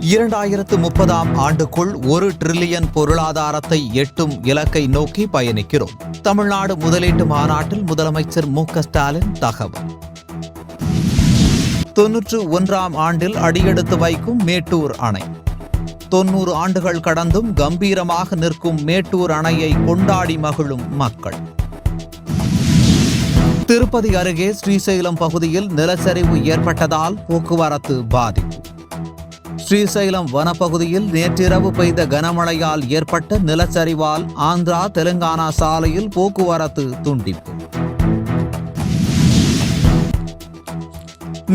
2030ஆம் ஆண்டுக்குள் 1 டிரில்லியன் பொருளாதாரத்தை எட்டும் இலக்கை நோக்கி பயணிக்கிறோம். தமிழ்நாடு முதலீட்டு மாநாட்டில் முதலமைச்சர் மு.க.ஸ்டாலின் தகவல். 91ஆம் ஆண்டில் அடியெடுத்து வைக்கும் மேட்டூர் அணை. 90 ஆண்டுகள் கடந்தும் கம்பீரமாக நிற்கும் மேட்டூர் அணையை கொண்டாடி மகிழும் மக்கள். திருப்பதி அருகே ஸ்ரீசைலம் பகுதியில் நிலச்சரிவு ஏற்பட்டதால் போக்குவரத்து பாதிப்பு. ஸ்ரீசைலம் வனப்பகுதியில் நேற்றிரவு பெய்த கனமழையால் ஏற்பட்ட நிலச்சரிவால் ஆந்திரா தெலுங்கானா சாலையில் போக்குவரத்து துண்டிப்பு.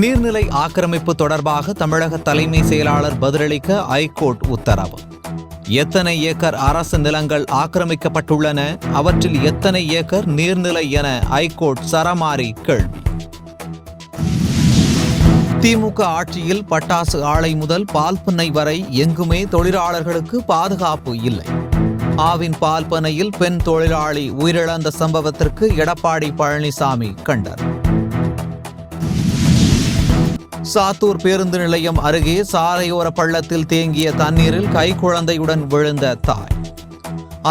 நீர்நிலை ஆக்கிரமிப்பு தொடர்பாக தமிழக தலைமை செயலாளர் பதிலளிக்க ஐகோர்ட் உத்தரவு. எத்தனை ஏக்கர் அரசு நிலங்கள் ஆக்கிரமிக்கப்பட்டுள்ளன, அவற்றில் எத்தனை ஏக்கர் நீர்நிலை என ஐகோர்ட் சரமாரி கேள்வி. திமுக ஆட்சியில் பட்டாசு ஆலை முதல் பால் பண்ணை வரை எங்குமே தொழிலாளர்களுக்கு பாதுகாப்பு இல்லை. ஆவின் பால் பண்ணையில் பெண் தொழிலாளி உயிரிழந்த சம்பவத்திற்கு எடப்பாடி பழனிசாமி கண்டனம். சாத்தூர் பேருந்து நிலையம் அருகே சாலையோர பள்ளத்தில் தேங்கிய தண்ணீரில் கைக்குழந்தையுடன் விழுந்த தாய்.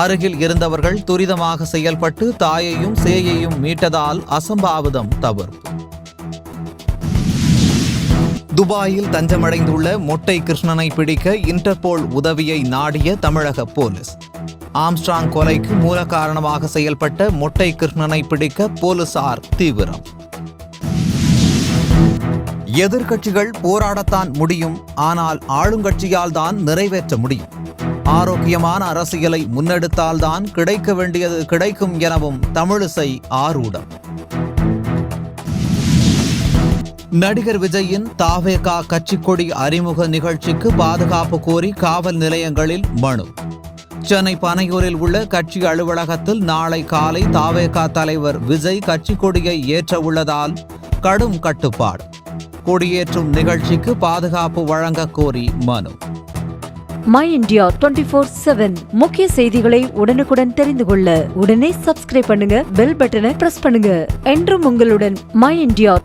அருகில் இருந்தவர்கள் துரிதமாக செயல்பட்டு தாயையும் சேயையும் மீட்டதால் அசம்பாவிதம் தவிர்ப்பு. துபாயில் தஞ்சமடைந்துள்ள மொட்டை கிருஷ்ணனை பிடிக்க இன்டர்போல் உதவியை நாடிய தமிழக போலீஸ். ஆம்ஸ்ட்ராங் கொலைக்கு மூல காரணமாக செயல்பட்ட மொட்டை கிருஷ்ணனை பிடிக்க போலீசார் தீவிரம். எதிர்க்கட்சிகள் போராடத்தான் முடியும், ஆனால் ஆளுங்கட்சியால் தான் நிறைவேற்ற முடியும். ஆரோக்கியமான அரசியலை முன்னெடுத்தால்தான் கிடைக்க வேண்டியது கிடைக்கும் எனவும் தமிழிசை ஆரூடம். நடிகர் விஜயின் தாவேகா கட்சிக்கொடி அறிமுக நிகழ்ச்சிக்கு பாதுகாப்பு கோரி காவல் நிலையங்களில் மனு. சென்னை பனையூரில் உள்ள கட்சி அலுவலகத்தில் நாளை காலை தாவேகா தலைவர் விஜய் கட்சிக்கொடியை ஏற்ற உள்ளதால் கடும் கட்டுப்பாடு. கொடியேற்றும் நிகழ்ச்சிக்கு பாதுகாப்பு வழங்க கோரி மனு. மை இந்தியா 24/7 முக்கிய செய்திகளை உடனுக்குடன் தெரிந்து கொள்ள உடனே சப்ஸ்கிரைப் பண்ணுங்க, பெல் பட்டனை பிரஸ் பண்ணுங்க. என்றும் உங்களுடன் மை இந்தியா.